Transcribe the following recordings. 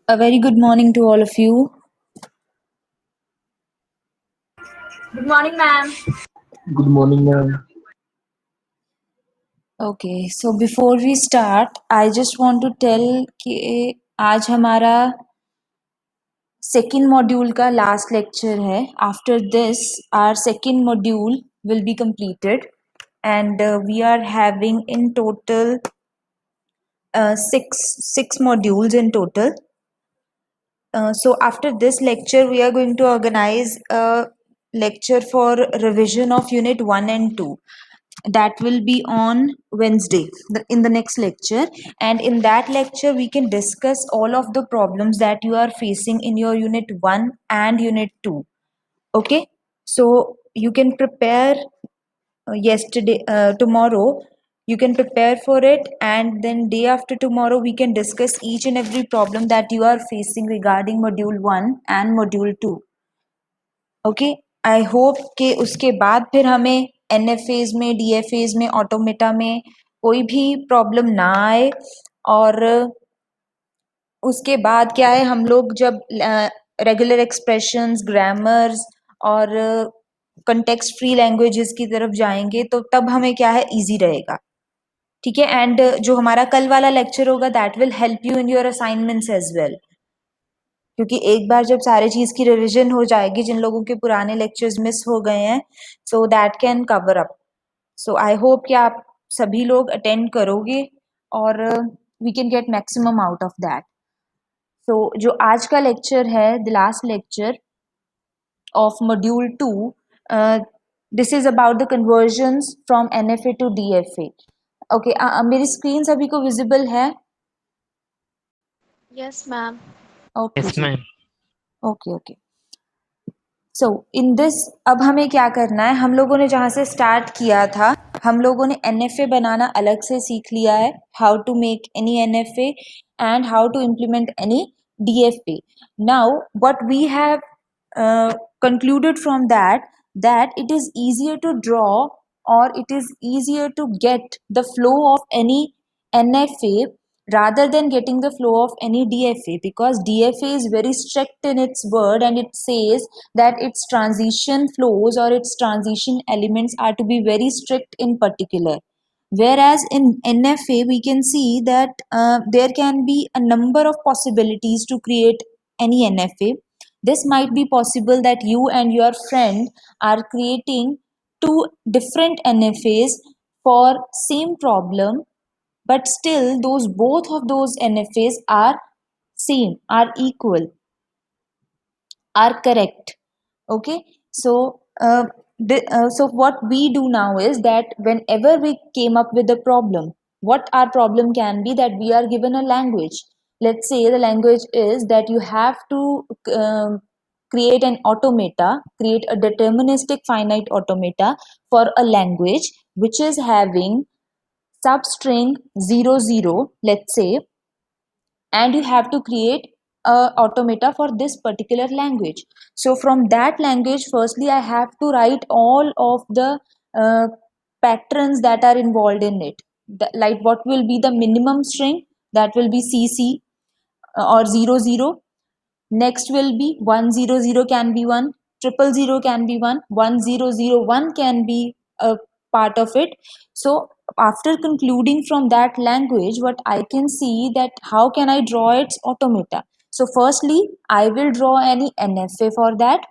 A very good morning to all of you. Good morning, ma'am. Good morning, ma'am. Okay, so before we start, I just want to tell कि आज हमारा second module का last lecture है. After this, our second module will be completed, and we are having in total six modules in total. So after this lecture, we are going to organize a lecture for revision of Unit 1 and 2. That will be on Wednesday in the next lecture. And in that lecture, we can discuss all of the problems that you are facing in your Unit 1 and Unit 2. Okay? So you can prepare tomorrow you can prepare for it, and then day after tomorrow we can discuss each and every problem that you are facing regarding module 1 and module 2. Okay, I hope कि उसके बाद फिर हमें एनएफएज में, डीएफएज में, automata में कोई भी प्रॉब्लम ना आए। और उसके बाद क्या है, हम लोग जब रेगुलर एक्सप्रेशंस, ग्रामर्स और कंटेक्स्ट फ्री लैंग्वेजेस की तरफ जाएंगे तो तब हमें क्या है, इजी रहेगा। ठीक है, एंड जो हमारा कल वाला लेक्चर होगा that will help you in your assignments as well, क्योंकि एक बार जब सारे चीज की रिवीजन हो जाएगी, जिन लोगों के पुराने लेक्चर्स मिस हो गए हैं, so that can cover up. So I hope कि आप सभी लोग अटेंड करोगे और we can get maximum out of that. So जो आज का लेक्चर है, the last lecture of module 2, this is about the convergence from NFA to DFA. Okay, मेरी स्क्रीन सभी को विजिबल है? Yes, ma'am. ओके Yes, जी, ma'am. Okay okay. So in this अब हमें क्या करना है, हम लोगों ने जहाँ से स्टार्ट किया था, हम लोगों ने एनएफए बनाना अलग से सीख लिया है, how to make any NFA and how to implement any DFA. Now what we have concluded from that it is easier to draw, or it is easier to get the flow of any NFA rather than getting the flow of any DFA, because DFA is very strict in its word and it says that its transition flows or its transition elements are to be very strict in particular. Whereas in NFA, we can see that there can be a number of possibilities to create any NFA. This might be possible that you and your friend are creating two different NFAs for same problem, but still those both of those NFAs are same, are equal, are correct. Okay, so so what we do now is that whenever we came up with a problem, what our problem can be, that we are given a language. Let's say the language is that you have to create an automata, create a deterministic finite automata for a language which is having substring 00, let's say, and you have to create a automata for this particular language. So from that language, firstly I have to write all of the uh, patterns that are involved in it. Like what will be the minimum string, that will be CC or 00. Next will be 100 can be one, 000 can be one, 1001 can be a part of it. So after concluding from that language, what I can see that how can I draw its automata. So firstly, I will draw any NFA for that,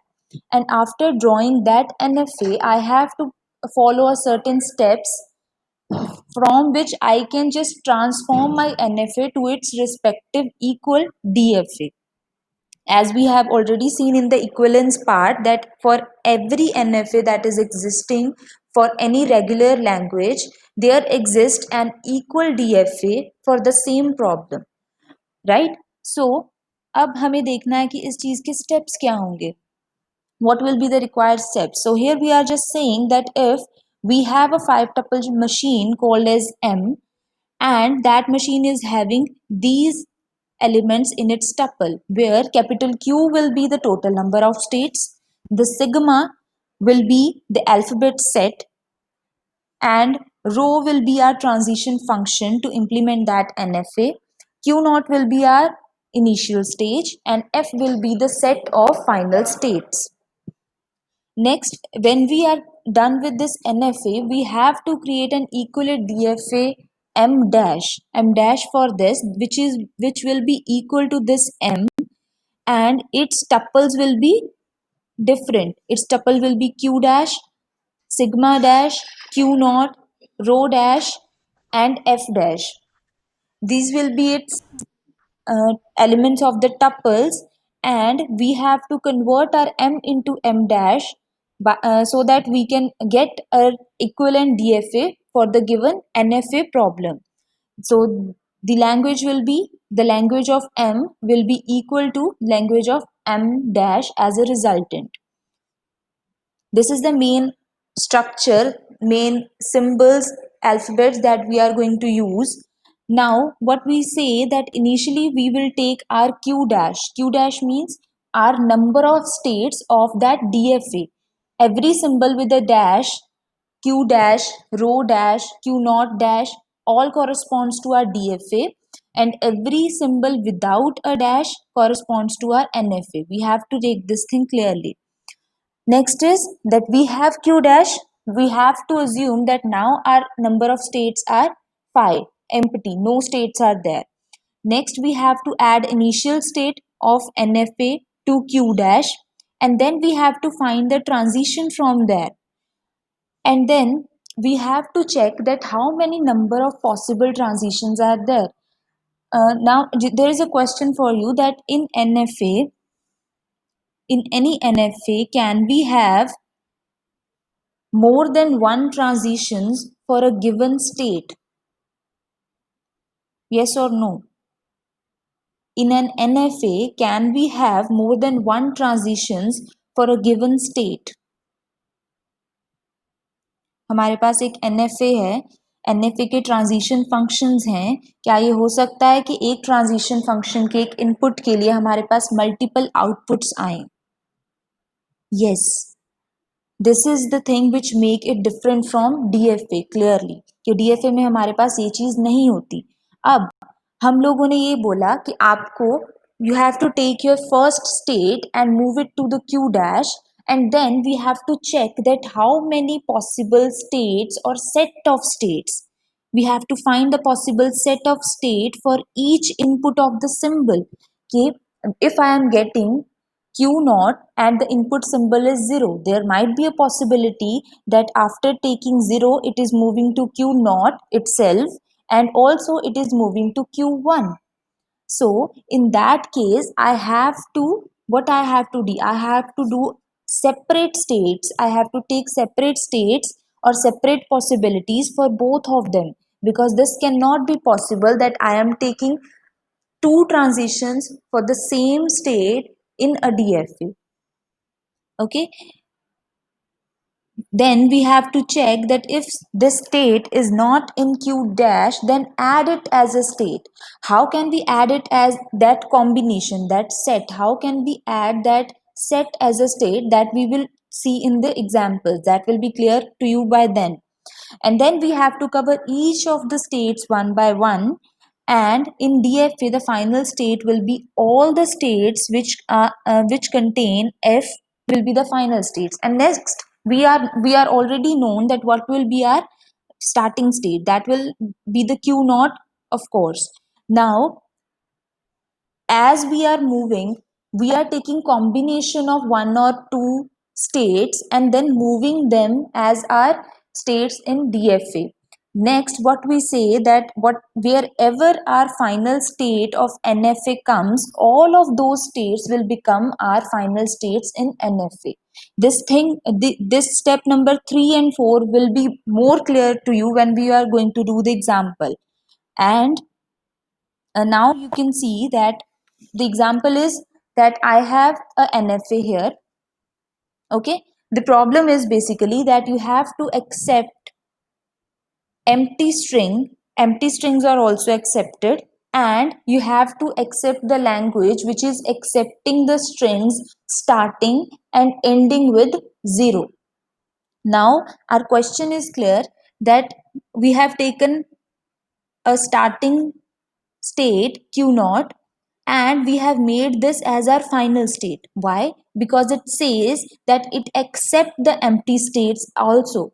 and after drawing that NFA, I have to follow a certain steps from which I can just transform my NFA to its respective equal DFA. As we have already seen in the equivalence part, that for every NFA that is existing for any regular language, there exists an equal DFA for the same problem, right? So अब हमें देखना है कि इस चीज के steps क्या होंगे, what will be the required steps. So here we are just saying that if we have a 5-tuple machine called as M, and that machine is having these elements in its tuple, where capital Q will be the total number of states, the sigma will be the alphabet set, and rho will be our transition function to implement that NFA. Q naught will be our initial stage and F will be the set of final states. Next, when we are done with this NFA, we have to create an equivalent DFA M dash for this, which will be equal to this M, and its tuples will be different. Its tuple will be Q dash, sigma dash, Q naught, rho dash, and F dash. These will be its elements of the tuples, and we have to convert our M into M dash so that we can get an equivalent DFA for the given NFA problem. So the language of M will be equal to language of M dash as a resultant. This is the main structure, main symbols, alphabets that we are going to use. Now, what we say that initially we will take our Q dash. Q dash means our number of states of that DFA. Every symbol with a dash, Q dash, rho dash, Q naught dash, all corresponds to our DFA, and every symbol without a dash corresponds to our NFA. We have to take this thing clearly. Next is that we have Q dash. We have to assume that now our number of states are 5, empty, no states are there. Next, we have to add initial state of NFA to Q dash, and then we have to find the transition from there. And then we have to check that how many number of possible transitions are there. Now, there is a question for you that in NFA, in any NFA, can we have more than one transitions for a given state? Yes or no? In an NFA, can we have more than one transitions for a given state? हमारे पास एक NFA है, NFA के transition functions हैं. क्या ये हो सकता है कि एक ट्रांजिशन फंक्शन के एक इनपुट के लिए हमारे पास मल्टीपल आउटपुट्स आए? Yes. This is the thing which make it different from DFA clearly, कि DFA में हमारे पास ये चीज नहीं होती. अब हम लोगों ने ये बोला कि आपको you have to take your first state and move it to the Q dash, and then we have to check that how many possible states or set of states. We have to find the possible set of state for each input of the symbol. Okay, if I am getting Q naught and the input symbol is 0, there might be a possibility that after taking 0 it is moving to Q naught itself, and also it is moving to Q1. So in that case, what I have to do, I have to do separate states. I have to take separate states or separate possibilities for both of them, because this cannot be possible that I am taking two transitions for the same state in a DFA. Okay, then we have to check that if this state is not in Q dash, then add it as a state. How can we add it as that combination, that set? How can we add that set as a state? That we will see in the examples. That will be clear to you by then. And then we have to cover each of the states one by one. And in DFA, the final state will be all the states which contain F will be the final states. And next, we are already known that what will be our starting state. That will be the Q naught, of course. Now, as we are moving, we are taking combination of one or two states and then moving them as our states in DFA. Next, what we say that wherever our final state of NFA comes, all of those states will become our final states in NFA. This step number 3 and 4 will be more clear to you when we are going to do the example. And now you can see that the example is that I have a NFA here. Okay, the problem is basically that you have to accept empty strings are also accepted, and you have to accept the language which is accepting the strings starting and ending with 0. Now our question is clear that we have taken a starting state Q naught, and we have made this as our final state. Why? Because it says that it accepts the empty states also.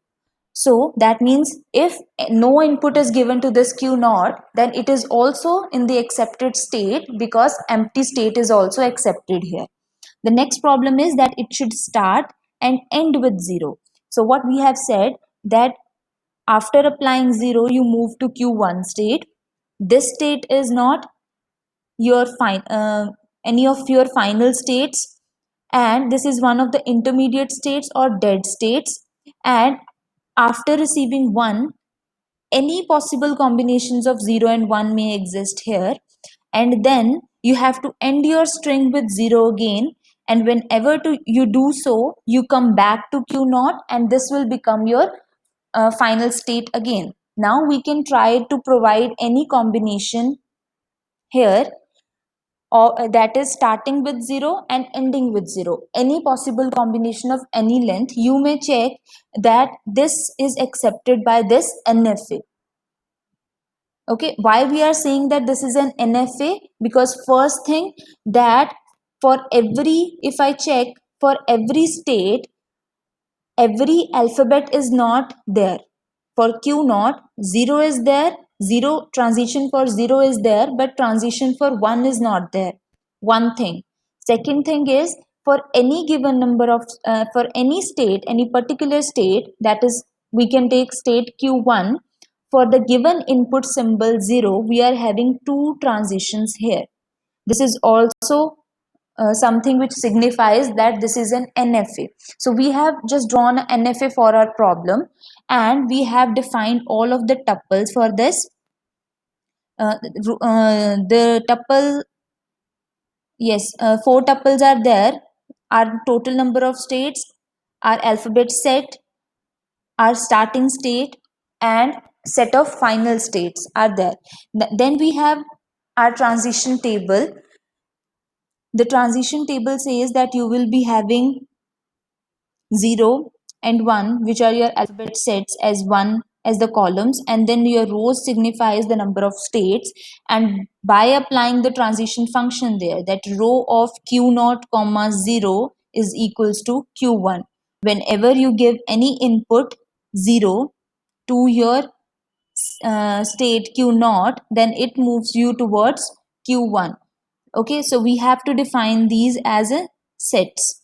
So that means if no input is given to this Q naught, then it is also in the accepted state because empty state is also accepted here. The next problem is that it should start and end with 0. So what we have said, that after applying 0 you move to Q1 state. This state is not your any of your final states, and this is one of the intermediate states or dead states. And after receiving 1, any possible combinations of 0 and 1 may exist here, and then you have to end your string with 0 again, and whenever you do so, you come back to Q naught, and this will become your final state again. Now we can try to provide any combination here, or that is starting with 0 and ending with 0, any possible combination of any length. You may check that this is accepted by this NFA. Okay, why we are saying that this is an NFA? Because first thing, that for every, if I check, for every state, every alphabet is not there. For Q naught, 0 is there, 0 transition for 0 is there, but transition for 1 is not there. One thing. Second thing is, for any given number of for any state, any particular state, that is, we can take state Q1, for the given input symbol 0, we are having two transitions here. This is also something which signifies that this is an NFA. So we have just drawn an NFA for our problem, and we have defined all of the tuples for this. The tuple, yes, 4 tuples are there. Our total number of states, our alphabet set, our starting state, and set of final states are there. Then we have our transition table. The transition table says that you will be having 0 and 1, which are your alphabet sets, as 1 as the columns, and then your rows signifies the number of states. And by applying the transition function there, that row of Q naught comma 0 is equals to Q1. Whenever you give any input 0 to your state Q naught, then it moves you towards Q1. Okay, so we have to define these as a sets.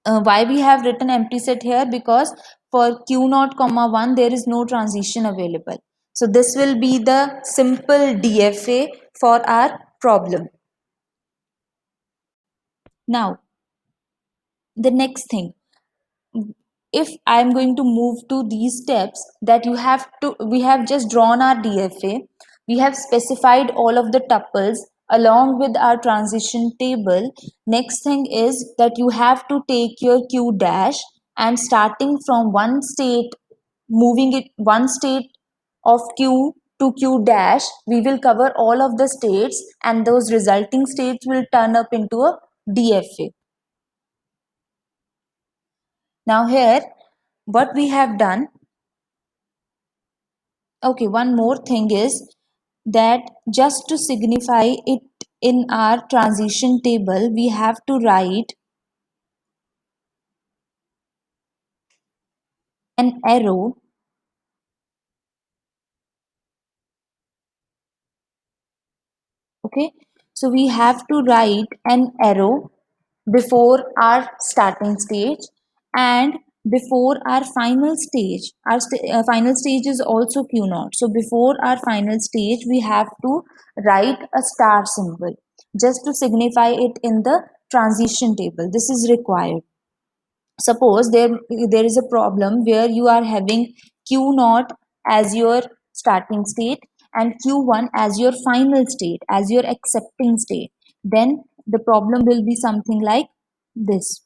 Why we have written empty set here? Because for Q naught comma 1 there is no transition available. So this will be the simple DFA for our problem. Now the next thing, if I am going to move to these steps, that we have just drawn our DFA, we have specified all of the tuples along with our transition table. Next thing is that you have to take your Q dash, and starting from one state, moving it one state of Q to Q dash, we will cover all of the states, and those resulting states will turn up into a DFA. Now here, what we have done, okay, one more thing is that just to signify it in our transition table, we have to write an arrow. Okay, so we have to write an arrow before our starting stage and before our final stage. Our final stage is also Q naught. So before our final stage, we have to write a star symbol just to signify it in the transition table. This is required. Suppose there is a problem where you are having Q naught as your starting state and Q1 as your final state, as your accepting state. Then the problem will be something like this.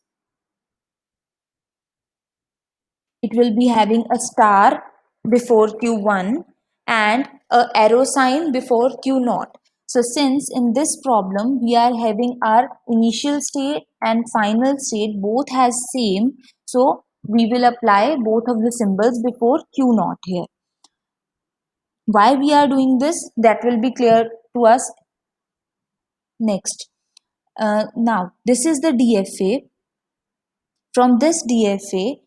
It will be having a star before Q1 and a arrow sign before Q naught. So since in this problem we are having our initial state and final state both has same, so we will apply both of the symbols before Q naught here. Why we are doing this, that will be clear to us Next, now this is the DFA. From this DFA,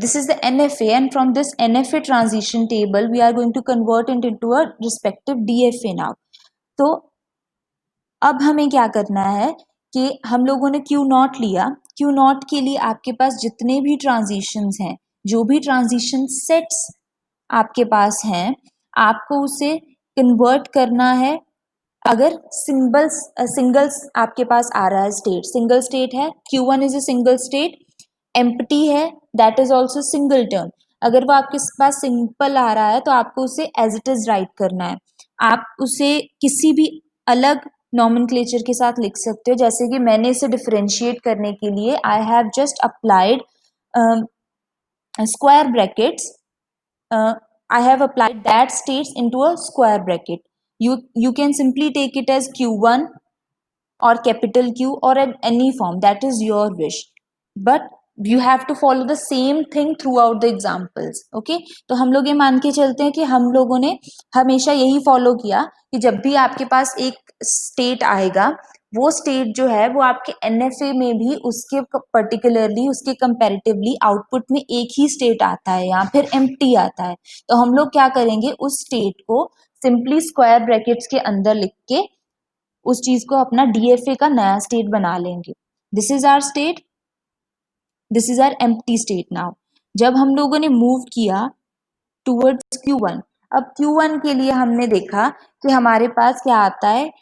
this is the NFA, and from this NFA transition table, we are going to convert it into a respective DFA now. तो अब हमें क्या करना है कि हम लोगों ने Q नॉट लिया. Q नॉट के लिए आपके पास जितने भी ट्रांजिशंस हैं, जो भी ट्रांजिशन सेट्स आपके पास हैं, आपको उसे कन्वर्ट करना है. अगर सिंगल्स आपके पास आ रहा है स्टेट, सिंगल स्टेट है, Q1 is a single state, empty है, that is also single term. अगर वो आपके पास सिंपल आ रहा है तो आपको उसे एज इट इज राइट करना है. आप उसे किसी भी अलग नॉमेनक्लेचर के साथ लिख सकते हो. जैसे कि मैंने इसे डिफरेंशिएट करने के लिए I have just applied square brackets. I have applied that states into a square bracket. You can simply take it as Q1 or capital Q or in any form, that is your wish, but you have to follow the same thing throughout the examples. Okay, तो हम लोग ये मान के चलते हैं कि हम लोगों ने हमेशा यही फॉलो किया कि जब भी आपके पास एक स्टेट आएगा, वो स्टेट जो है वो आपके NFA में भी उसके पर्टिकुलरली उसके कंपैरेटिवली आउटपुट में एक ही स्टेट आता है या फिर एम्प्टी आता है. तो हम लोग क्या करेंगे, उस स्टेट को सिंपली स्क्वायर ब्रैकेट्स के अंदर लिख के उस चीज को अपना DFA का नया स्टेट बना लेंगे. This is our state, this is our empty state. Now जब हम लोगों ने मूव किया टूवर्ड्स Q1, अब Q1 के लिए हमने देखा कि हमारे पास क्या आता है.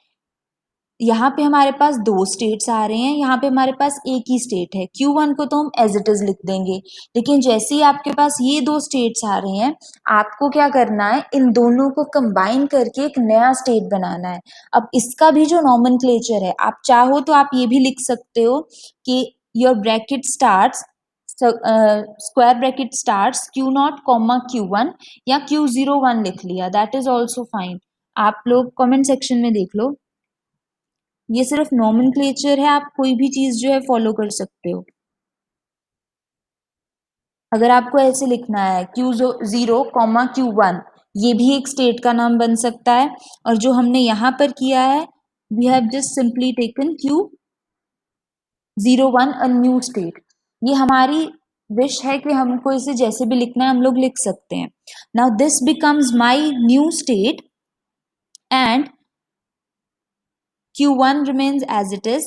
यहाँ पे हमारे पास दो स्टेट्स आ रहे हैं, यहाँ पे हमारे पास एक ही स्टेट है. Q1 को तो हम एज इट इज लिख देंगे, लेकिन जैसे ही आपके पास ये दो स्टेट्स आ रहे हैं, आपको क्या करना है, इन दोनों को कंबाइन करके एक नया स्टेट बनाना है. अब इसका भी जो नॉमेनक्लेचर है, आप चाहो तो आप ये भी लिख सकते हो कि your bracket starts square bracket starts Q0 comma Q1 या Q01 लिख लिया, दैट इज ऑल्सो फाइन. आप लोग कमेंट सेक्शन में देख लो. ये सिर्फ नॉमेनक्लेचर है, आप कोई भी चीज जो है फॉलो कर सकते हो. अगर आपको ऐसे लिखना है Q0 कॉमा Q1, ये भी एक स्टेट का नाम बन सकता है. और जो हमने यहाँ पर किया है, we have just simply taken Q01 a new state. ये हमारी विश है कि हमको इसे जैसे भी लिखना है हम लोग लिख सकते हैं. Now this becomes my new state and Q1 remains as it is.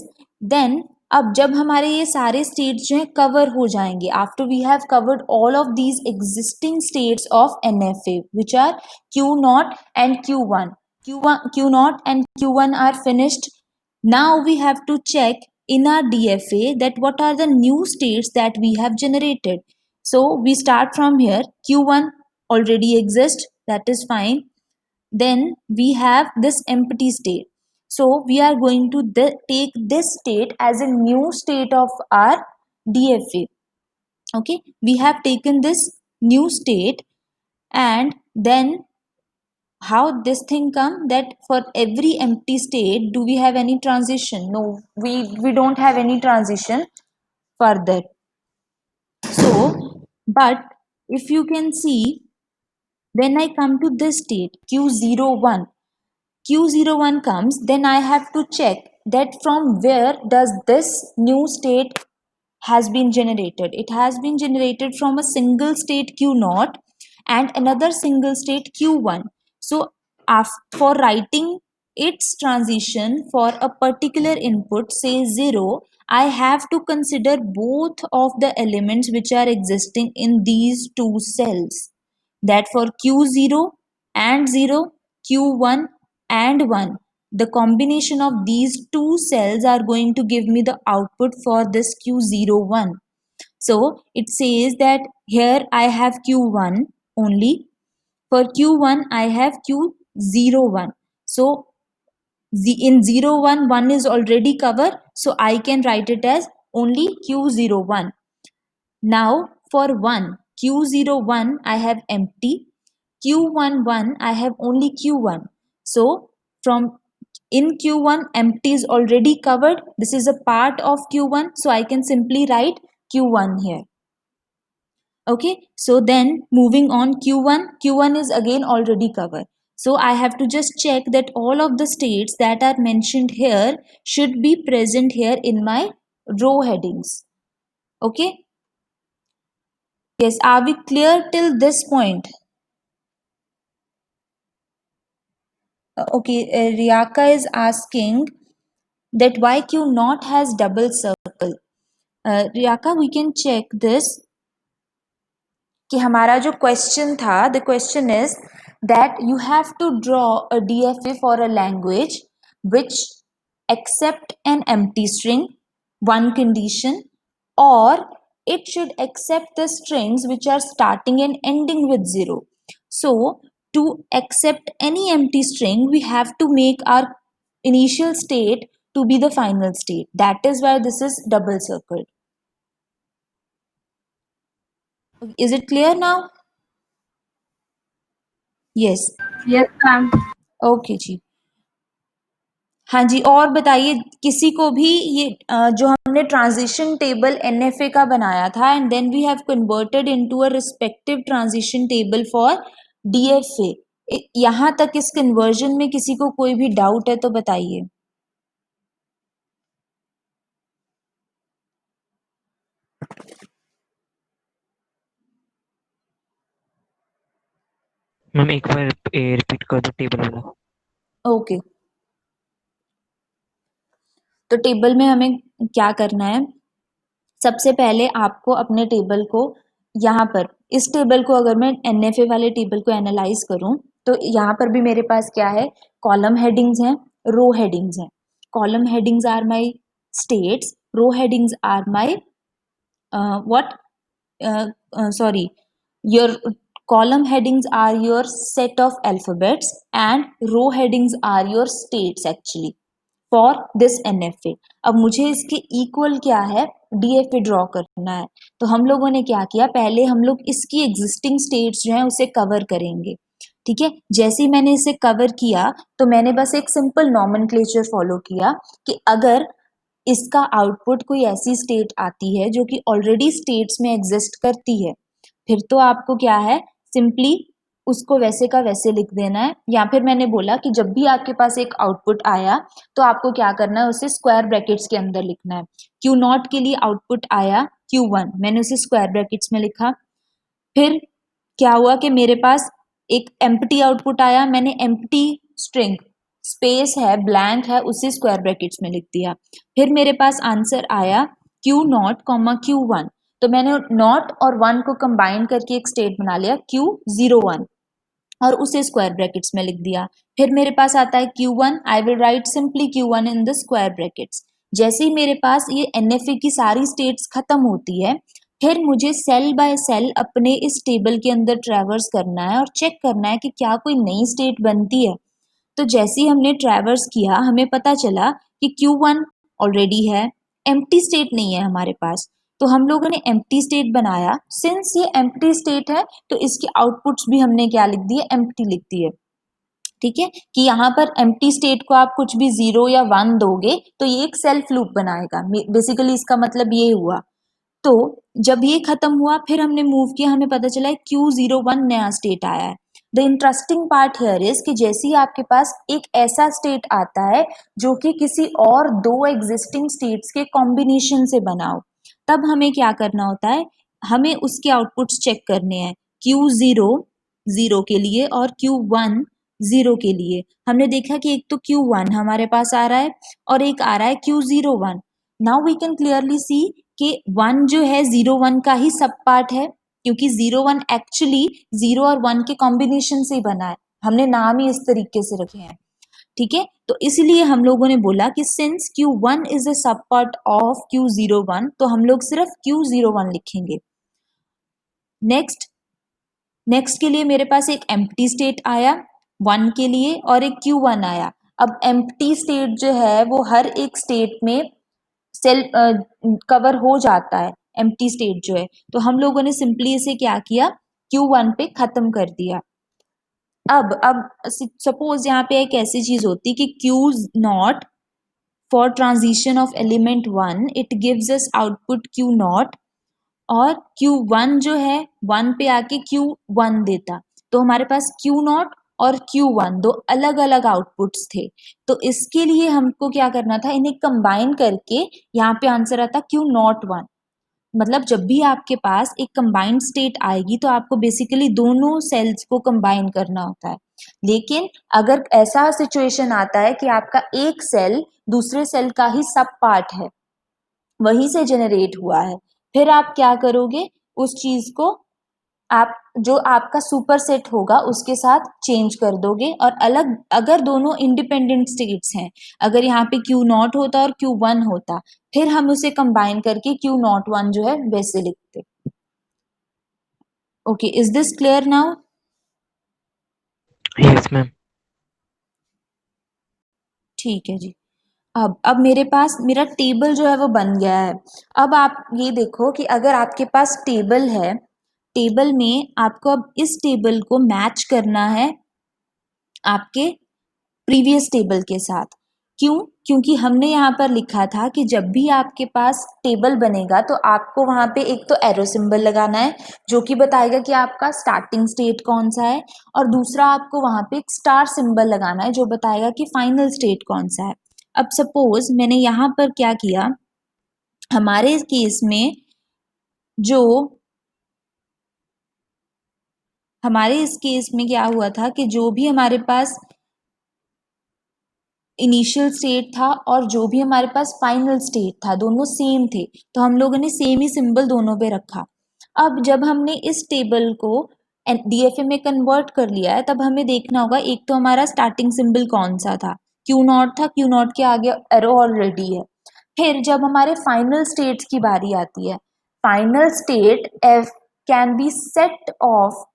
Then अब जब हमारे ये सारे स्टेट्स जो हैं कवर हो जाएंगे, after we have covered all of these existing states of NFA which are Q0 and Q1. Q0 and Q1 are finished. Now we have to check in our DFA that what are the new states that we have generated. So we start from here. Q1 already exists, that is fine. Then we have this empty state. So we are going to take this state as a new state of our DFA. Okay, we have taken this new state, and then how this thing come that for every empty state do we have any transition? No, we don't have any transition further. So but if you can see, when I come to this state Q01 comes, then I have to check that from where does this new state has been generated. It has been generated from a single state Q0 and another single state Q1. So for writing its transition for a particular input, say 0, I have to consider both of the elements which are existing in these two cells. That for Q0 and 0, Q1 and 1, the combination of these two cells are going to give me the output for this Q01. So it says that here I have Q1 only. For Q1 I have Q01. So in 01, 1 is already covered. So I can write it as only Q01. Now for 1, Q01 I have empty. Q11 I have only Q1. So from in Q1 empty is already covered. This is a part of Q1. So I can simply write Q1 here. Okay, so then moving on, Q1 is again already covered. So I have to just check that all of the states that are mentioned here should be present here in my row headings. Okay? Yes, are we clear till this point? Okay, Riyaka is asking that why Q naught has double circle. Riyaka, we can check this कि हमारा जो question था, the question is that you have to draw a DFA for a language which accept an empty string, one condition, or it should accept the strings which are starting and ending with 0. So to accept any empty string, we have to make our initial state to be the final state. That is why this is double circled. Is it clear now? Yes. Yes, ma'am. Okay जी। हाँ जी, और बताइए किसी को भी ये जो हमने ट्रांजिशन टेबल एनएफए का बनाया था and then we have converted into a respective transition table for DFA, यहाँ तक इस कन्वर्जन में किसी को कोई भी डाउट है तो बताइए। मैम एक बार रिपीट कर दो टेबल वाला। ओके, तो टेबल में हमें क्या करना है, सबसे पहले आपको अपने टेबल को यहाँ पर इस टेबल को अगर मैं एनएफए वाले टेबल को एनालाइज करूं तो यहाँ पर भी मेरे पास क्या है, कॉलम हेडिंग्स हैं, रो हेडिंग्स हैं। Column headings are my states, row headings are my what sorry, your column headings are your set of alphabets and row headings are your states actually for this NFA। अब मुझे इसके equal क्या है, DFA draw करना है। तो हम लोगों ने क्या किया, पहले हम लोग इसकी एग्जिस्टिंग स्टेट्स जो है उसे कवर करेंगे। ठीक है, जैसे ही मैंने इसे कवर किया तो मैंने बस एक सिंपल नॉमेनक्लेचर फॉलो किया कि अगर इसका आउटपुट कोई ऐसी स्टेट आती है जो कि ऑलरेडी स्टेट्स में एग्जिस्ट करती है, फिर तो आपको क्या है, सिंपली उसको वैसे का वैसे लिख देना है। या फिर मैंने बोला कि जब भी आपके पास एक आउटपुट आया तो आपको क्या करना है, उसे स्क्वायर ब्रैकेट्स के अंदर लिखना है। क्यू नॉट के लिए आउटपुट आया Q1, मैंने उसे स्क्वायर ब्रैकेट्स में लिखा। फिर क्या हुआ कि मेरे पास एक एम्प्टी आउटपुट आया, मैंने एम्प्टी स्ट्रिंग स्पेस है, ब्लैंक है, उसे स्क्वायर ब्रैकेट्स में लिख दिया। फिर मेरे पास आंसर आया क्यू नॉट कॉमा Q1, तो मैंने नॉट और 1 को कंबाइन करके एक स्टेट बना लिया Q01 और उसे स्क्वायर ब्रैकेट्स में लिख दिया। फिर मेरे पास आता है Q1, I will write simply Q1 in the square brackets. जैसे ही मेरे पास ये एनएफए की सारी स्टेट्स खत्म होती है, फिर मुझे सेल बाय सेल अपने इस टेबल के अंदर ट्रैवर्स करना है और चेक करना है कि क्या कोई नई स्टेट बनती है। तो जैसे ही हमने ट्रैवर्स किया, हमें पता चला कि Q1 ऑलरेडी है, एम्प्टी स्टेट नहीं है हमारे पास, तो हम लोगों ने एम्प्टी स्टेट बनाया। सिंस ये एम्प्टी स्टेट है तो इसके आउटपुट्स भी हमने क्या लिख दिए, एम्प्टी लिख दिए। ठीक है, कि यहाँ पर एम्प्टी स्टेट को आप कुछ भी 0 या 1 दोगे तो ये एक सेल्फ लूप बनाएगा, बेसिकली इसका मतलब ये हुआ। तो जब ये खत्म हुआ फिर हमने मूव किया, हमें पता चला है Q01 नया स्टेट आया है। The interesting part here is कि जैसे ही आपके पास एक ऐसा स्टेट आता है जो कि किसी और दो एग्जिस्टिंग स्टेट्स के कॉम्बिनेशन से बना हो, तब हमें क्या करना होता है, हमें उसके आउटपुट्स चेक करने हैं। Q0 0 के लिए और Q1 0 के लिए हमने देखा कि एक तो Q1 हमारे पास आ रहा है और एक आ रहा है Q01। Now we can clearly see कि 1 जो है 01 का ही सब पार्ट है, क्योंकि 01 एक्चुअली 0 और 1 के कॉम्बिनेशन से ही बना है, हमने नाम ही इस तरीके से रखे हैं। ठीक है, तो इसलिए हम लोगों ने बोला कि सिंस Q1 इज अ सब पार्ट ऑफ Q01 तो हम लोग सिर्फ Q01 लिखेंगे। नेक्स्ट के लिए मेरे पास एक एम्प्टी स्टेट आया 1 के लिए और एक Q1 आया। अब एम्प्टी स्टेट जो है वो हर एक स्टेट में सेल कवर हो जाता है, एम्प्टी स्टेट जो है, तो हम लोगों ने सिंपली इसे क्या किया, Q1 पे खत्म कर दिया। अब सपोज यहाँ पे एक ऐसी चीज होती कि Q0 for transition of element 1 it gives us output Q0 और Q1 जो है 1 पे आके Q1 देता, तो हमारे पास Q0 और Q1 दो अलग अलग आउटपुट्स थे। तो इसके लिए हमको क्या करना था, इन्हें कंबाइन करके यहाँ पे आंसर आता Q01। मतलब जब भी आपके पास एक कंबाइंड स्टेट आएगी तो आपको बेसिकली दोनों सेल्स को कंबाइन करना होता है। लेकिन अगर ऐसा सिचुएशन आता है कि आपका एक सेल दूसरे सेल का ही सब पार्ट है, वहीं से जनरेट हुआ है, फिर आप क्या करोगे, उस चीज को आप जो आपका सुपर सेट होगा उसके साथ चेंज कर दोगे और अलग, अगर दोनों इंडिपेंडेंट स्टेट्स हैं, अगर यहाँ पे Q0 होता और Q1 होता, फिर हम उसे कंबाइन करके Q01 जो है वैसे लिखते। Okay, is this clear now? Yes, ma'am. ठीक है जी। अब मेरे पास मेरा टेबल जो है वो बन गया है। अब आप ये देखो कि अगर आपके पास टेबल है, टेबल में आपको अब इस टेबल को मैच करना है आपके प्रीवियस टेबल के साथ। क्यों? क्योंकि हमने यहाँ पर लिखा था कि जब भी आपके पास टेबल बनेगा तो आपको वहाँ पे एक तो एरो सिंबल लगाना है जो कि बताएगा कि आपका स्टार्टिंग स्टेट कौन सा है, और दूसरा आपको वहाँ पे एक स्टार सिंबल लगाना है जो बताएगा कि फाइनल स्टेट कौन सा है। अब सपोज मैंने यहाँ पर क्या किया, हमारे केस में जो हमारे इस केस में क्या हुआ था कि जो भी हमारे पास इनिशियल स्टेट था और जो भी हमारे पास फाइनल स्टेट था दोनों सेम थे, तो हम लोगों ने सेम ही सिंबल दोनों पे रखा। अब जब हमने इस टेबल को डीएफए में कन्वर्ट कर लिया है, तब हमें देखना होगा एक तो हमारा स्टार्टिंग सिंबल कौन सा था, Q0 था, Q0 के आगे एरो ऑलरेडी है। फिर जब हमारे फाइनल स्टेट्स की बारी आती है, final state F can be set of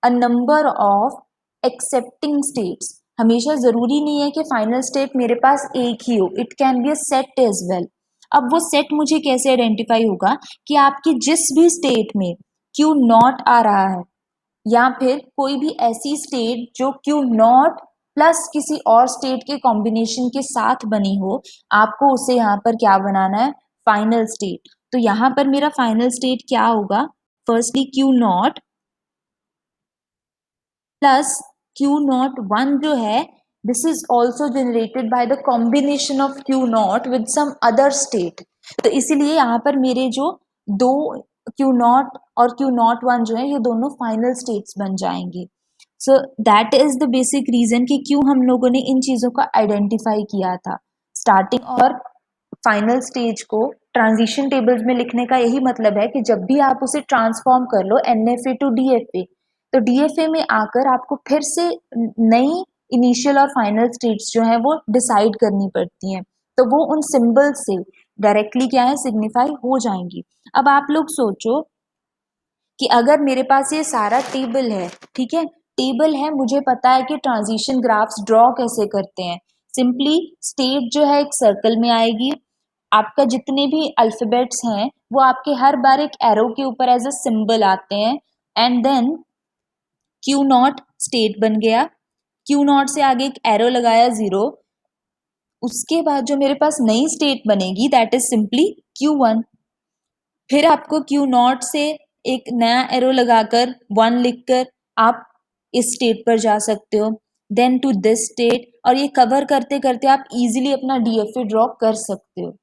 a number of accepting states. हमेशा जरूरी नहीं है कि फाइनल स्टेट मेरे पास एक ही हो, it can be a set as well. अब वो सेट मुझे कैसे आइडेंटिफाई होगा कि आपकी जिस भी स्टेट में Q0 आ रहा है या फिर कोई भी ऐसी स्टेट जो Q0 प्लस किसी और स्टेट के कॉम्बिनेशन के साथ बनी हो, आपको उसे यहाँ पर क्या बनाना है, फाइनल स्टेट। तो यहाँ पर मेरा फाइनल स्टेट क्या होगा, फर्स्टली Q0 प्लस Q01 जो है, this is also generated by the combination of Q0 with some other state. तो इसीलिए यहाँ पर मेरे जो दो Q0 और Q01 जो है ये दोनों फाइनल स्टेट्स बन जाएंगे। So that is the basic reason कि क्यों हम लोगों ने इन चीजों का आइडेंटिफाई किया था। स्टार्टिंग और फाइनल स्टेज को ट्रांजिशन टेबल्स में लिखने का यही मतलब है कि जब भी आप उसे ट्रांसफॉर्म कर लो NFA टू DFA, तो DFA में आकर आपको फिर से नई इनिशियल और फाइनल स्टेट्स जो हैं वो डिसाइड करनी पड़ती हैं, तो वो उन सिंबल्स से डायरेक्टली क्या है, सिग्निफाई हो जाएंगी। अब आप लोग सोचो कि अगर मेरे पास ये सारा टेबल है, ठीक है, टेबल है, मुझे पता है कि ट्रांजिशन ग्राफ्स ड्रॉ कैसे करते हैं। सिंपली स्टेट जो है एक सर्कल में आएगी, आपका जितने भी अल्फाबेट्स हैं वो आपके हर बार एक एरो के ऊपर एज अ सिंबल आते हैं, एंड देन Q0 स्टेट बन गया, Q0 से आगे एक एरो लगाया 0, उसके बाद जो मेरे पास नई स्टेट बनेगी दैट इज सिंपली Q1। फिर आपको Q0 से एक नया एरो लगाकर 1 लिखकर आप इस स्टेट पर जा सकते हो, देन टू दिस स्टेट, और ये कवर करते करते आप इजीली अपना DFA ड्रॉ कर सकते हो।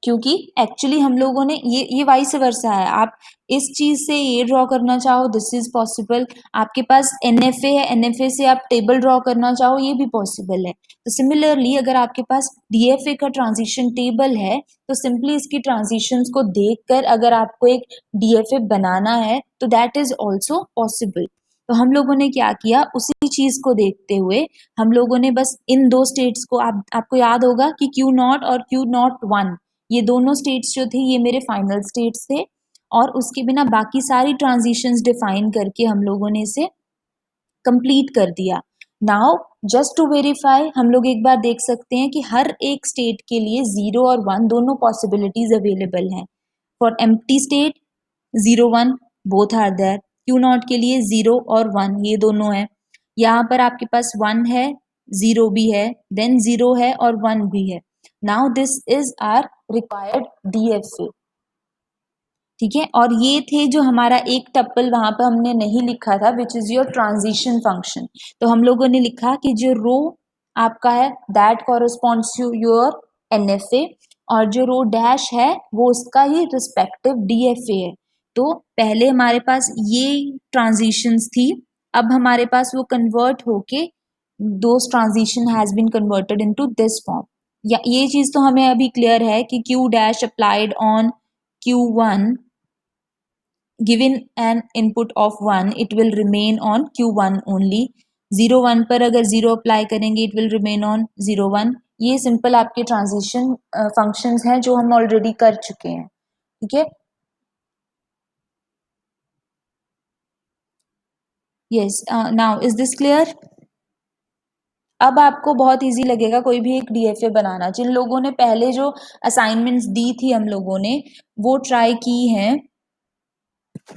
क्योंकि एक्चुअली हम लोगों ने ये वाइस वर्सा है, आप इस चीज से ये ड्रॉ करना चाहो दिस इज पॉसिबल, आपके पास NFA है, NFA से आप टेबल ड्रॉ करना चाहो ये भी पॉसिबल है। तो सिमिलरली अगर आपके पास DFA का ट्रांजिशन टेबल है तो सिंपली इसकी ट्रांजिशंस को देखकर अगर आपको एक DFA बनाना है तो दैट इज ऑल्सो पॉसिबल। तो हम लोगों ने क्या किया, उसी चीज को देखते हुए हम लोगों ने बस इन दो स्टेट्स को, आपको याद होगा कि Q0 और Q01 ये दोनों स्टेट्स जो थे ये मेरे फाइनल स्टेट्स थे, और उसके बिना बाकी सारी ट्रांजिशंस डिफाइन करके हम लोगों ने इसे कंप्लीट कर दिया। नाउ जस्ट टू वेरीफाई हम लोग एक बार देख सकते हैं कि हर एक स्टेट के लिए 0 और 1 दोनों पॉसिबिलिटीज अवेलेबल हैं। For empty state 0 1 both are there, Q0 के लिए 0 और 1 ये दोनों है, यहाँ पर आपके पास 1 है, 0 भी है, देन 0 है और 1 भी है। Now this is our required DFA। ठीक है, और ये थे जो हमारा एक टप्पल वहां पर हमने नहीं लिखा था, which is your transition function. तो हम लोगों ने लिखा कि जो रो आपका है that corresponds to your NFA, और जो रो डैश है वो उसका ही रिस्पेक्टिव डीएफए है। तो पहले हमारे पास ये ट्रांजिशंस थी, अब हमारे पास वो कन्वर्ट होके those transition has been converted into this form. या ये चीज तो हमें अभी क्लियर है कि Q dash applied on Q1 given an input of 1 it will remain on Q1 only, 0 1 पर अगर 0 अप्लाई करेंगे it will remain on 0 1। ये सिंपल आपके ट्रांजिशन फंक्शंस हैं जो हम ऑलरेडी कर चुके हैं। ठीक है, yes, now is this clear? अब आपको बहुत इजी लगेगा कोई भी एक डीएफए बनाना। जिन लोगों ने पहले जो असाइनमेंट्स दी थी हम लोगों ने वो ट्राई की हैं,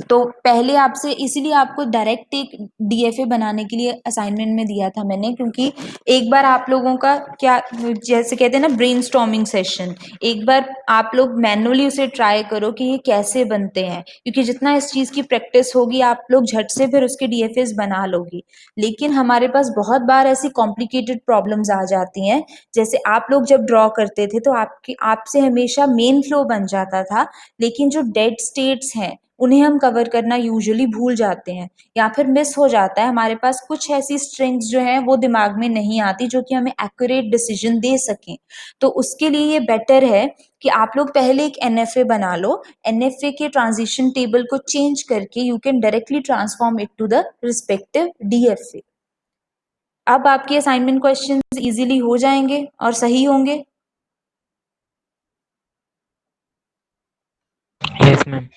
तो पहले आपसे इसीलिए आपको डायरेक्ट एक डीएफए बनाने के लिए असाइनमेंट में दिया था मैंने, क्योंकि एक बार आप लोगों का क्या जैसे कहते हैं ना ब्रेनस्टॉर्मिंग सेशन, एक बार आप लोग मैनुअली उसे ट्राई करो कि ये कैसे बनते हैं, क्योंकि जितना इस चीज की प्रैक्टिस होगी आप लोग झट से फिर उसके डीएफएस बना लोगी। लेकिन हमारे पास बहुत बार ऐसी कॉम्प्लिकेटेड प्रॉब्लम्स आ जाती हैं, जैसे आप लोग जब ड्रॉ करते थे तो आपके आपसे हमेशा मेन फ्लो बन जाता था, लेकिन जो डेड स्टेट्स हैं उन्हें हम कवर करना यूजुअली भूल जाते हैं या फिर मिस हो जाता है। हमारे पास कुछ ऐसी स्ट्रिंग्स जो हैं वो दिमाग में नहीं आती जो कि हमें एक्यूरेट डिसीजन दे सकें। तो उसके लिए ये बेटर है कि आप लोग पहले एक एनएफए बना लो, एनएफए के ट्रांजिशन टेबल को चेंज करके you can directly transform it to the respective DFA. अब आपके असाइनमेंट क्वेश्चंस इजीली हो जाएंगे और सही होंगे। Yes, ma'am.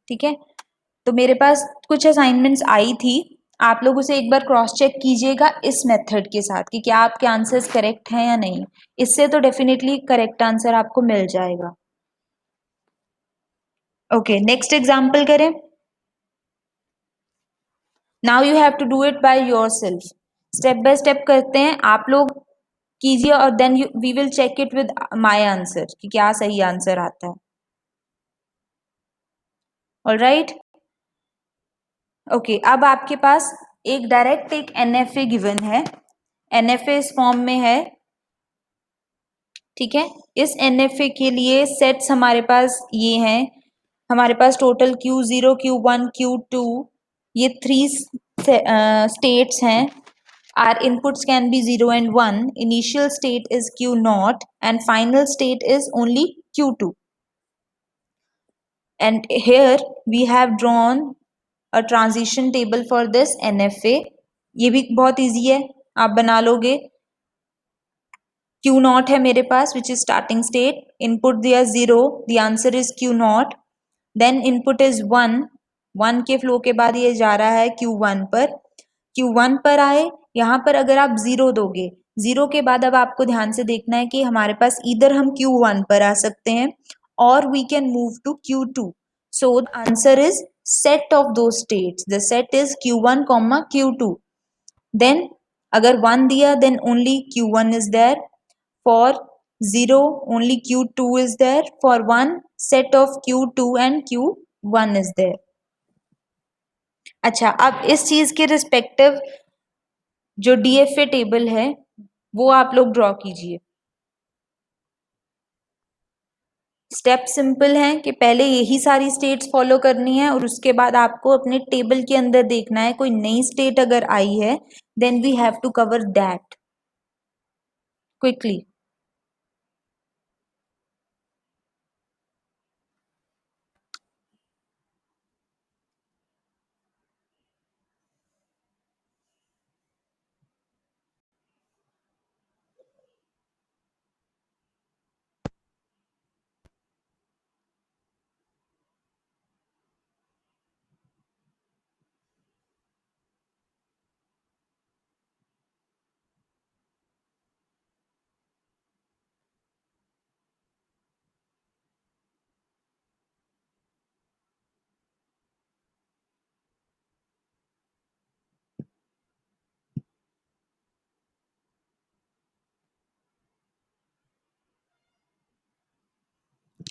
ठीक है, तो मेरे पास कुछ असाइनमेंट्स आई थी, आप लोग उसे एक बार क्रॉस चेक कीजिएगा इस मेथड के साथ कि क्या आपके आंसर्स करेक्ट हैं या नहीं। इससे तो डेफिनेटली करेक्ट आंसर आपको मिल जाएगा। ओके, नेक्स्ट एग्जांपल करें। Now you have to do it by yourself, step by step करते हैं, आप लोग कीजिए और then we will check it with my answer कि क्या सही आंसर आता है। ऑलराइट, ओके, अब आपके पास एक डायरेक्ट एक एनएफए गिवन है, एनएफए इस फॉर्म में है। ठीक है, इस एनएफए के लिए सेट्स हमारे पास ये हैं, हमारे पास टोटल Q0 Q1 Q2 ये 3 स्टेट्स हैं। Our inputs can be 0 and 1, initial state is Q0 and final state is only Q2, and here we have drawn a transition table for this NFA। ये भी बहुत easy है, आप बना लोगे। Q0 है मेरे पास which is starting state, input दिया 0, the answer is Q0, then input is 1, 1 के फ्लो के बाद ये जा रहा है Q1 पर, Q1 पर आए, यहाँ पर अगर आप 0 दोगे, 0 के बाद अब आपको ध्यान से देखना है कि हमारे पास इधर हम Q1 पर आ सकते हैं और we can move to Q2, so the answer is set of those states, the set is Q1 Q2, then अगर 1 दिया then only Q1 is there, for 0 only Q2 is there, for 1 set of Q2 and Q1 is there। अच्छा, अब इस चीज के respective जो DFA table है वो आप लोग ड्रॉ कीजिए। स्टेप सिंपल है कि पहले यही सारी स्टेट्स फॉलो करनी है और उसके बाद आपको अपने टेबल के अंदर देखना है कोई नई स्टेट अगर आई है then we have to cover that quickly.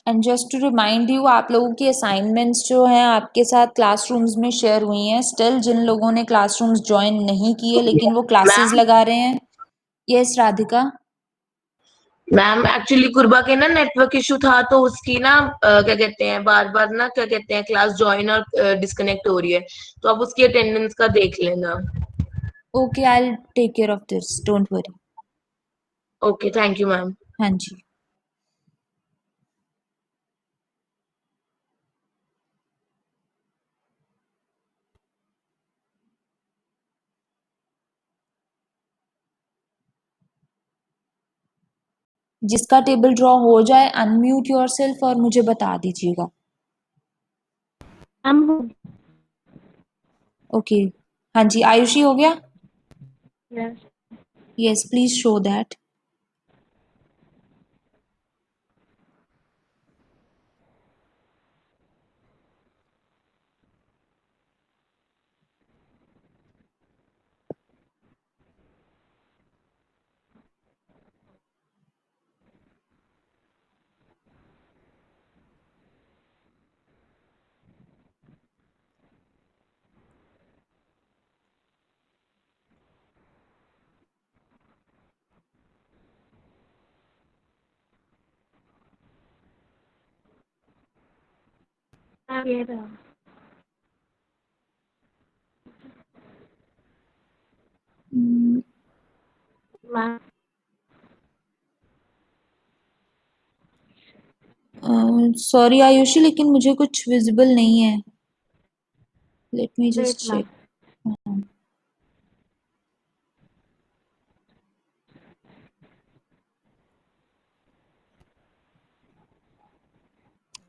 And just to remind you, आप लोगों की असाइनमेंट्स जो हैं आपके साथ क्लासरूम्स में शेयर हुई हैं। स्टिल जिन लोगों ने क्लासरूम्स ज्वाइन नहीं किए लेकिन वो क्लासेस मैम लगा रहे हैं। यस राधिका। मैम एक्चुअली कुरबा के ना नेटवर्क इशू था, तो उसकी ना क्या कहते हैं, बार बार ना क्या कहते हैं, क्लास ज्वाइन और डिस्कनेक्ट हो रही है, तो अब उसकी अटेंडेंस का देख लेना। Okay, I will take care of this, don't worry. Okay, thank you ma'am. हाँ जी। जिसका टेबल ड्रॉ हो जाए अनम्यूट योरसेल्फ और मुझे बता दीजिएगा। ओके। हाँ जी, आयुषी हो गया? Yes, please show that. Sorry Ayushi, लेकिन मुझे कुछ विजिबल नहीं है। Let me just check.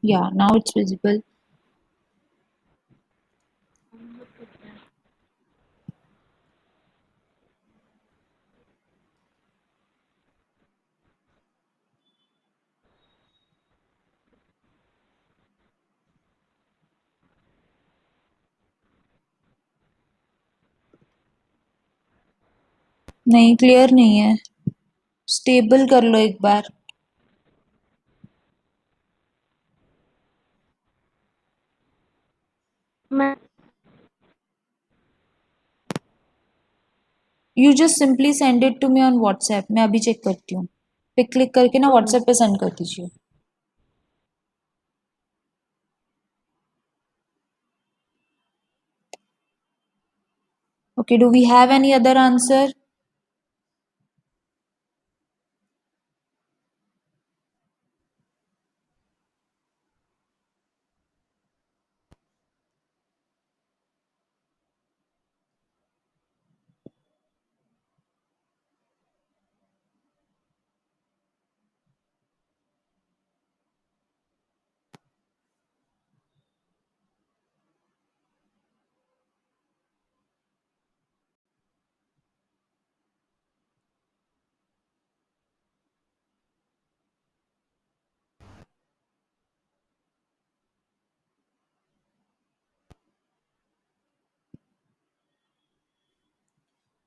Yeah, now it's visible. नहीं, क्लियर नहीं है। स्टेबल कर लो एक बार। You just simply send it to me on WhatsApp. मैं अभी चेक करती हूँ। पे क्लिक करके ना व्हाट्सएप पे सेंड कर दीजिए। Okay, do we have any other answer?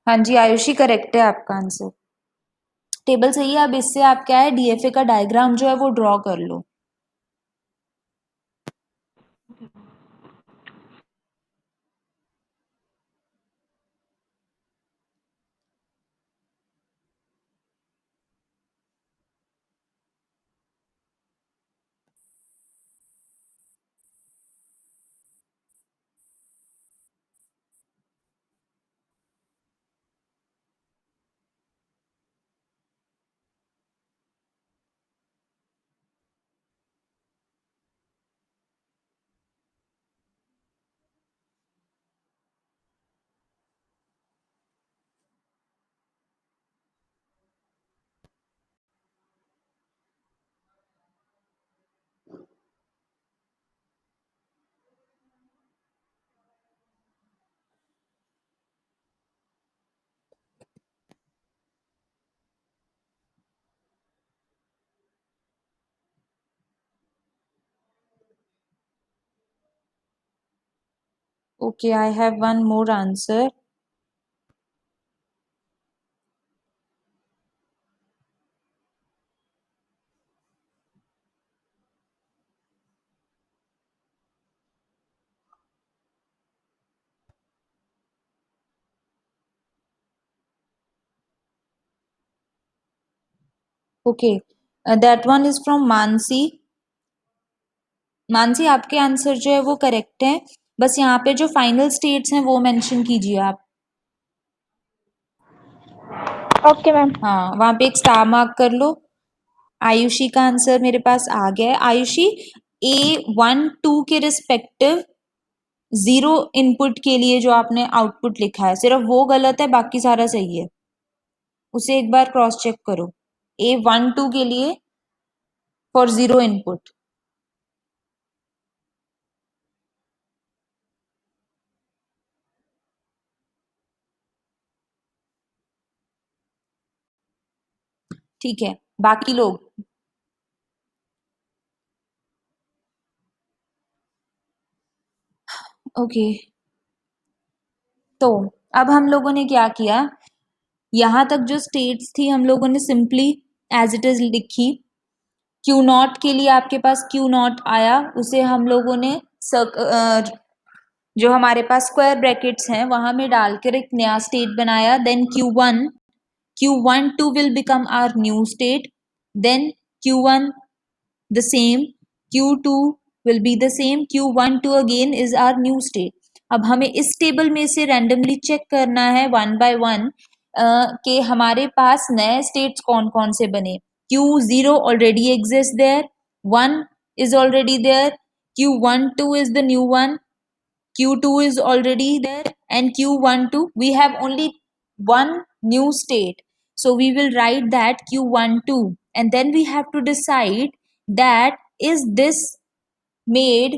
हाँ जी आयुषी, करेक्ट है आपका आंसर। टेबल सही है। अब इससे आप क्या है, डीएफए का डायग्राम जो है वो ड्रॉ कर लो। Okay, I have one more answer. Okay, that one is from Mansi. Mansi, आपके आंसर जो है वो करेक्ट है, बस यहाँ पे जो फाइनल स्टेट्स हैं वो मेंशन कीजिए आप। Okay ma'am. हाँ, वहां पे एक स्टार मार्क कर लो। आयुषी का आंसर मेरे पास आ गया है। आयुषी, A1 2 के रिस्पेक्टिव 0 इनपुट के लिए जो आपने आउटपुट लिखा है सिर्फ वो गलत है, बाकी सारा सही है। उसे एक बार क्रॉस चेक करो। A1 2 के लिए फॉर 0 इनपुट। ठीक है, बाकी लोग। ओके, तो अब हम लोगों ने क्या किया, यहां तक जो स्टेट्स थी हम लोगों ने सिंपली एज इट इज लिखी। Q0 के लिए आपके पास Q0 आया, उसे हम लोगों ने जो हमारे पास स्क्वायर ब्रैकेट्स हैं वहां में डालकर एक नया स्टेट बनाया। Then Q1 2 will become our new state. Then Q1 the same, Q2 will be the same, Q1 2 again is our new state. अब हमें इस टेबल में से रैंडमली चेक करना है वन बाय वन कि हमारे पास नए स्टेट्स कौन कौन से बने। Q0 already exists there, 1 is already there, Q12 is the new one, Q2 is already there, and Q12 we have only one new state, so we will write that Q12, and then we have to decide that is this made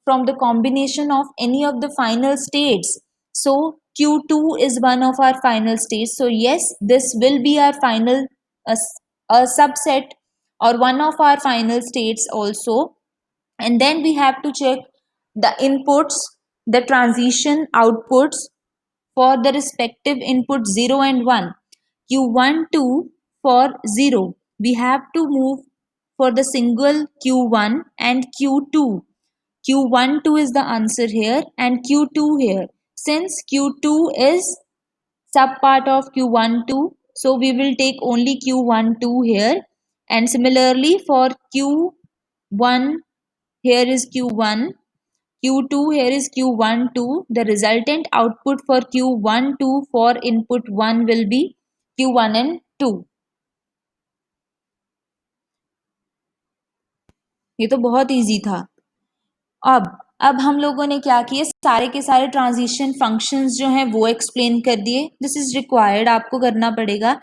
from the combination of any of the final states. So Q2 is one of our final states, so yes, this will be our final, a, a subset or one of our final states also. And then we have to check the inputs, the transition outputs for the respective input 0 and 1. Q12 for 0, we have to move for the single Q1 and Q2. Q12 is the answer here and Q2 here. Since Q2 is subpart of Q12, so we will take only Q12 here. And similarly for Q1, here is Q1, Q2 here is Q12. The resultant output for Q12 for input 1 will be Q1 and 2. ये तो बहुत easy था। अब हम लोगों ने क्या किए, सारे के सारे ट्रांजिशन फंक्शंस जो हैं वो एक्सप्लेन कर दिए। दिस इज रिक्वायर्ड, आपको करना पड़ेगा।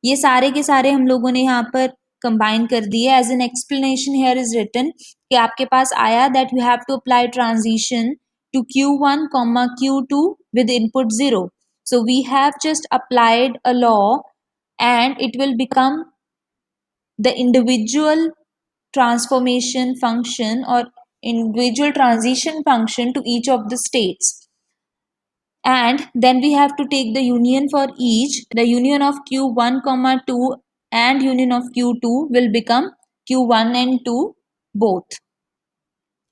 ये सारे के सारे हम लोगों ने यहाँ पर कंबाइन कर दिए। As an explanation here is written कि आपके पास आया that you have to apply transition to Q1 comma Q2 with input 0. So we have just applied a law and it will become the individual transformation function or individual transition function to each of the states. And then we have to take the union for each. The union of Q1 comma 2 and union of Q2 will become Q1 and 2 both.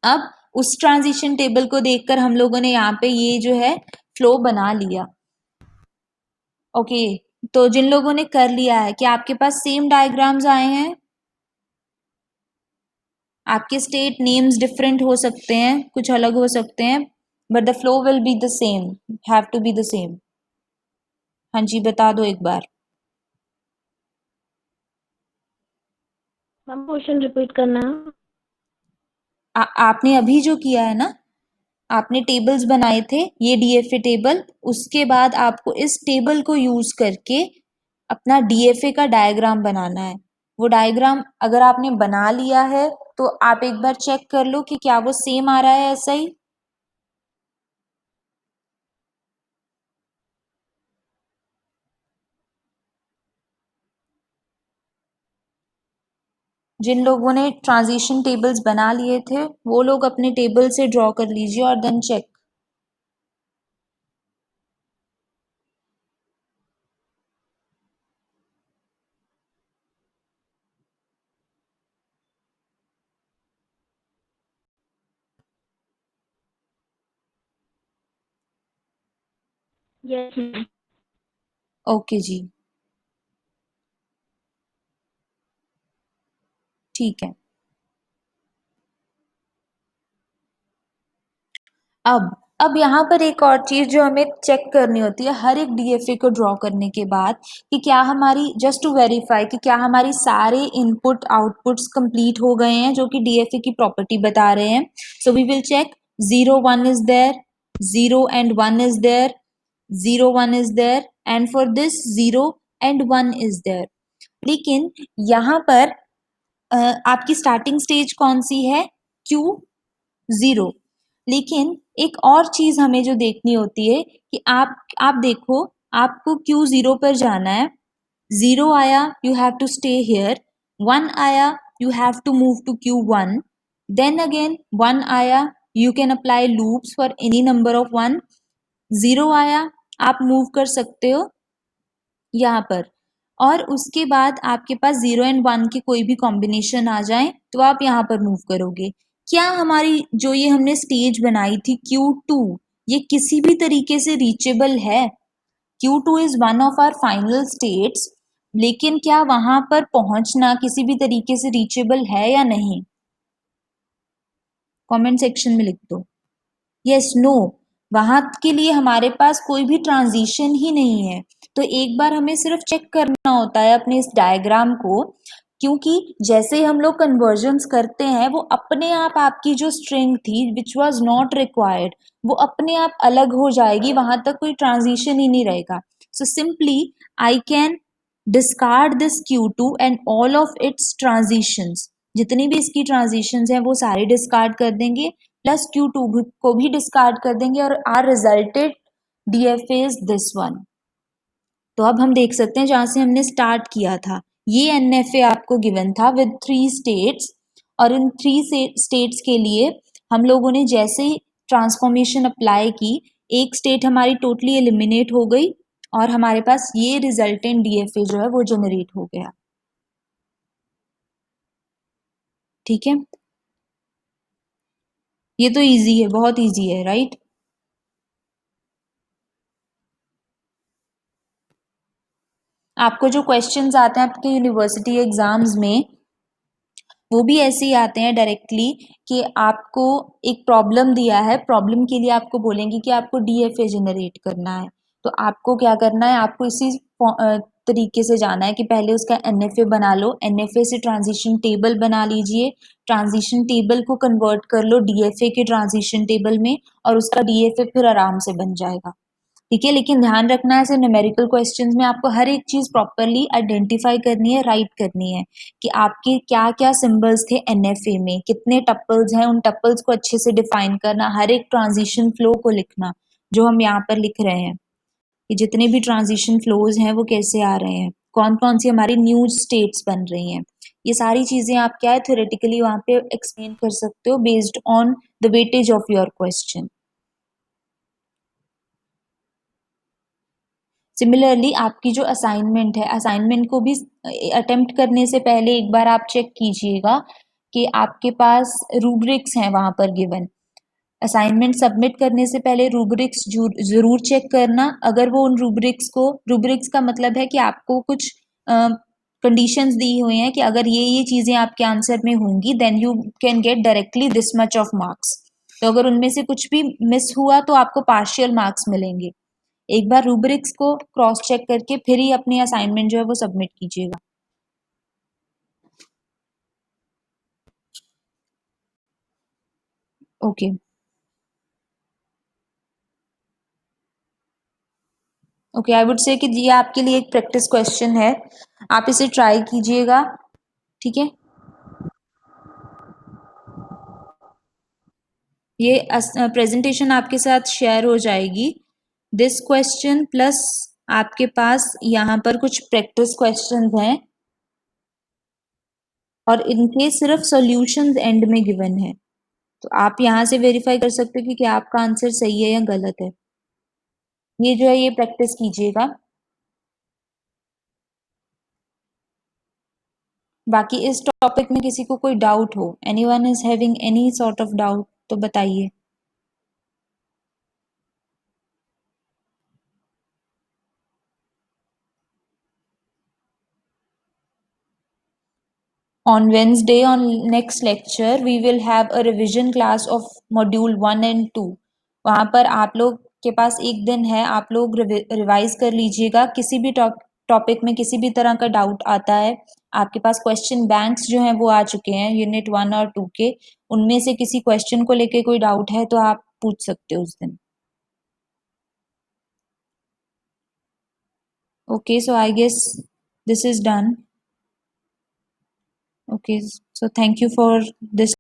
अब उस transition table को देखकर हम लोगों ने यहाँ पे ये जो है फ्लो बना लिया। ओके, तो जिन लोगों ने कर लिया है, क्या आपके पास सेम डायग्राम्स आए हैं? आपके स्टेट नेम्स डिफरेंट हो सकते हैं, कुछ अलग हो सकते हैं, but the flow will be the same, have to be the same. हाँ जी, बता दो एक बार। मैम क्वेश्चन रिपीट करना है। आपने अभी जो किया है ना, आपने टेबल्स बनाए थे, ये डीएफए टेबल, उसके बाद आपको इस टेबल को यूज करके अपना डीएफए का डायग्राम बनाना है। वो डायग्राम अगर आपने बना लिया है तो आप एक बार चेक कर लो कि क्या वो सेम आ रहा है ऐसा ही। जिन लोगों ने ट्रांजिशन टेबल्स बना लिए थे वो लोग अपने टेबल से ड्रॉ कर लीजिए और then check. Yes ma'am. Okay जी। ठीक है। अब यहाँ पर एक और चीज जो हमें चेक करनी होती है हर एक डीएफए को ड्रॉ करने के बाद कि क्या हमारी, जस्ट टू वेरीफाई कि क्या हमारी सारे इनपुट आउटपुट्स कंप्लीट हो गए हैं जो कि डीएफए की प्रॉपर्टी बता रहे हैं। So we will check 0 1 is there, 0 and 1 is there, 0 1 is there, and for this 0 and 1 is there। लेकिन यहाँ पर आपकी स्टार्टिंग स्टेज कौन सी है? Q0। लेकिन एक और चीज हमें जो देखनी होती है कि आप देखो, आपको Q0 पर जाना है। 0 आया, you have to stay here। 1 आया, you have to move to Q1। then again 1 आया, you can apply loops for any number of 1। 0 आया, आप मूव कर सकते हो यहाँ पर, और उसके बाद आपके पास 0 and 1 की कोई भी कॉम्बिनेशन आ जाए तो आप यहाँ पर मूव करोगे। क्या हमारी जो ये हमने स्टेज बनाई थी Q2, ये किसी भी तरीके से रीचेबल है? Q2 is one of our final states, लेकिन क्या वहां पर पहुंचना किसी भी तरीके से रीचेबल है या नहीं? कमेंट सेक्शन में लिख दो यस नो। वहां के लिए हमारे पास कोई भी ट्रांजिशन ही नहीं है। तो एक बार हमें सिर्फ चेक करना होता है अपने इस डायग्राम को, क्योंकि जैसे ही हम लोग कन्वर्जन्स करते हैं वो अपने आप आपकी जो स्ट्रिंग थी विच वाज नॉट रिक्वायर्ड वो अपने आप अलग हो जाएगी, वहां तक कोई ट्रांजिशन ही नहीं रहेगा। So simply I can discard this Q2 and all of its transitions. जितनी भी इसकी ट्रांजिशंस हैं वो सारे डिस्कार्ड कर देंगे, प्लस Q2 को भी डिस्कार्ड कर देंगे, और our resulted DFA is this one. तो अब हम देख सकते हैं जहां से हमने स्टार्ट किया था, ये एनएफए आपको गिवन था विद 3 स्टेट्स, और इन 3 स्टेट्स के लिए हम लोगों ने जैसे ही ट्रांसफॉर्मेशन अप्लाई की, एक स्टेट हमारी टोटली एलिमिनेट हो गई और हमारे पास ये रिजल्टेंट डीएफए जो है वो जनरेट हो गया। ठीक है, ये तो इजी है, बहुत इजी है, राइट? आपको जो क्वेश्चंस आते हैं आपके यूनिवर्सिटी एग्जाम्स में वो भी ऐसे ही आते हैं डायरेक्टली कि आपको एक प्रॉब्लम दिया है, प्रॉब्लम के लिए आपको बोलेंगे कि आपको डीएफए जनरेट करना है। तो आपको क्या करना है, आपको इसी तरीके से जाना है कि पहले उसका एनएफए बना लो, एनएफए से ट्रांजिशन टेबल बना लीजिए, ट्रांजिशन टेबल को कन्वर्ट कर लो डीएफए के ट्रांजिशन टेबल में, और उसका डीएफए फिर आराम से बन जाएगा। ठीक है, लेकिन ध्यान रखना है ऐसे न्यूमेरिकल क्वेश्चंस में आपको हर एक चीज प्रॉपरली आइडेंटिफाई करनी है, राइट करनी है कि आपके क्या क्या सिंबल्स थे एनएफए में, कितने टप्पल्स हैं, उन टप्पल्स को अच्छे से डिफाइन करना, हर एक ट्रांजिशन फ्लो को लिखना जो हम यहाँ पर लिख रहे हैं कि जितने भी ट्रांजिशन फ्लोज हैं वो कैसे आ रहे हैं, कौन कौन सी हमारी न्यू स्टेट्स बन रही हैं। ये सारी चीजें आप क्या है थ्योरेटिकली वहां पे एक्सप्लेन कर सकते हो based on the weightage of your question. Similarly आपकी जो असाइनमेंट है, असाइनमेंट को भी अटेम्प्ट करने से पहले एक बार आप चेक कीजिएगा कि आपके पास रूब्रिक्स हैं वहां पर गिवन। असाइनमेंट सबमिट करने से पहले रूब्रिक्स जरूर चेक करना। अगर वो उन रूब्रिक्स का मतलब है कि आपको कुछ कंडीशंस दी हुई हैं कि अगर ये चीजें आपके आंसर में होंगी then you can get directly this much of marks. तो अगर उनमें से कुछ भी मिस हुआ तो आपको पार्शियल मार्क्स मिलेंगे। एक बार रूब्रिक्स को क्रॉस चेक करके फिर ही अपनी असाइनमेंट जो है वो सबमिट कीजिएगा। Okay okay, I would say कि ये आपके लिए एक प्रैक्टिस क्वेश्चन है, आप इसे ट्राई कीजिएगा। ठीक है, ये प्रेजेंटेशन आपके साथ शेयर हो जाएगी, दिस क्वेश्चन प्लस आपके पास यहाँ पर कुछ प्रैक्टिस क्वेश्चंस हैं और इनके सिर्फ सॉल्यूशंस एंड में गिवन है। तो आप यहाँ से वेरीफाई कर सकते हो कि क्या आपका आंसर सही है या गलत है। ये जो है ये प्रैक्टिस कीजिएगा। बाकी इस टॉपिक में किसी को कोई डाउट हो, anyone is having any sort of doubt, तो बताइए। On Wednesday, on next lecture, we will have a revision class of module 1 and 2. वहाँ पर आप लोग के पास एक दिन है, आप लोग रिवाइज कर लीजिएगा. किसी भी टॉपिक में किसी भी तरह का डाउट आता है, आपके पास क्वेश्चन बैंक्स जो हैं वो आ चुके हैं यूनिट 1 और 2 के. उनमें से किसी क्वेश्चन को लेके कोई डाउट है तो आप पूछ सकते हो उस दिन. Okay, so I guess this is done. Okay, so thank you for this.